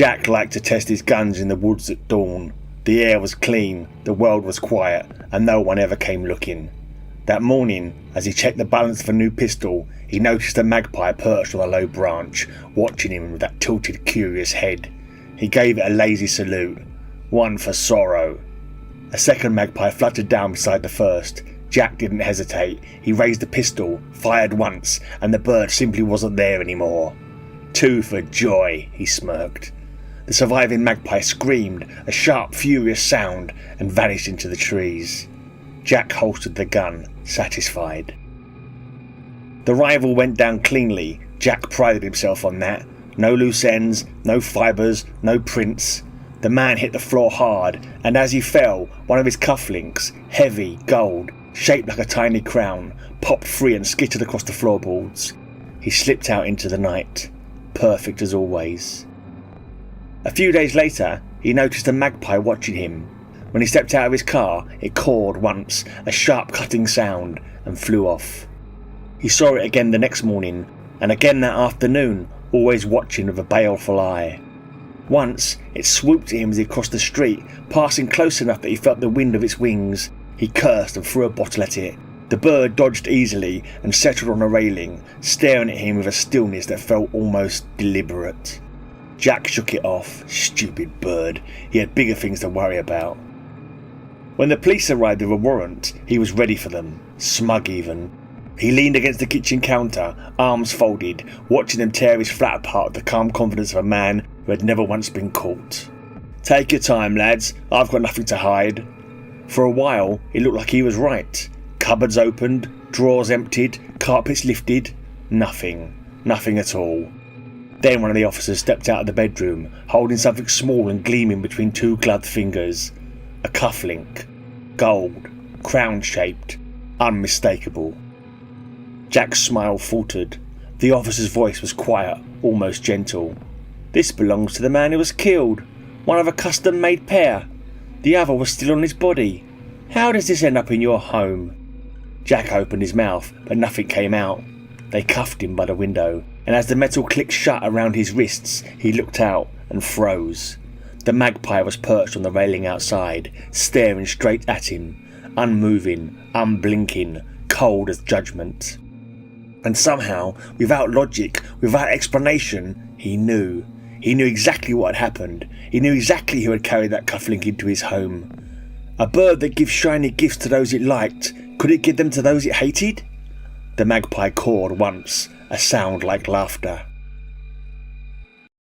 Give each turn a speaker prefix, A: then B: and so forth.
A: Jack liked to test his guns in the woods at dawn. The air was clean, the world was quiet, and no one ever came looking. That morning, as he checked the balance of a new pistol, he noticed a magpie perched on a low branch, watching him with that tilted, curious head. He gave it a lazy salute. One for sorrow. A second magpie fluttered down beside the first. Jack didn't hesitate. He raised the pistol, fired once, and the bird simply wasn't there anymore. Two for joy, he smirked. The surviving magpie screamed, a sharp, furious sound, and vanished into the trees. Jack holstered the gun, satisfied. The rival went down cleanly. Jack prided himself on that. No loose ends, no fibres, no prints. The man hit the floor hard, and as he fell, one of his cufflinks, heavy, gold, shaped like a tiny crown, popped free and skittered across the floorboards. He slipped out into the night, perfect as always. A few days later, he noticed a magpie watching him. When he stepped out of his car, it cawed once, a sharp cutting sound, and flew off. He saw it again the next morning, and again that afternoon, always watching with a baleful eye. Once, it swooped at him as he crossed the street, passing close enough that he felt the wind of its wings. He cursed and threw a bottle at it. The bird dodged easily and settled on a railing, staring at him with a stillness that felt almost deliberate. Jack shook it off. Stupid bird. He had bigger things to worry about. When the police arrived with a warrant, he was ready for them, smug even. He leaned against the kitchen counter, arms folded, watching them tear his flat apart with the calm confidence of a man who had never once been caught. "Take your time, lads. I've got nothing to hide." For a while, it looked like he was right. Cupboards opened, drawers emptied, carpets lifted. Nothing. Nothing at all. Then one of the officers stepped out of the bedroom, holding something small and gleaming between two gloved fingers. A cufflink. Gold. Crown-shaped. Unmistakable. Jack's smile faltered. The officer's voice was quiet, almost gentle. "This belongs to the man who was killed. One of a custom-made pair. The other was still on his body. How does this end up in your home?" Jack opened his mouth, but nothing came out. They cuffed him by the window, and as the metal clicked shut around his wrists, he looked out and froze. The magpie was perched on the railing outside, staring straight at him, unmoving, unblinking, cold as judgment. And somehow, without logic, without explanation, he knew. He knew exactly what had happened. He knew exactly who had carried that cufflink into his home. A bird that gives shiny gifts to those it liked, could it give them to those it hated? The magpie cawed once, a sound like laughter.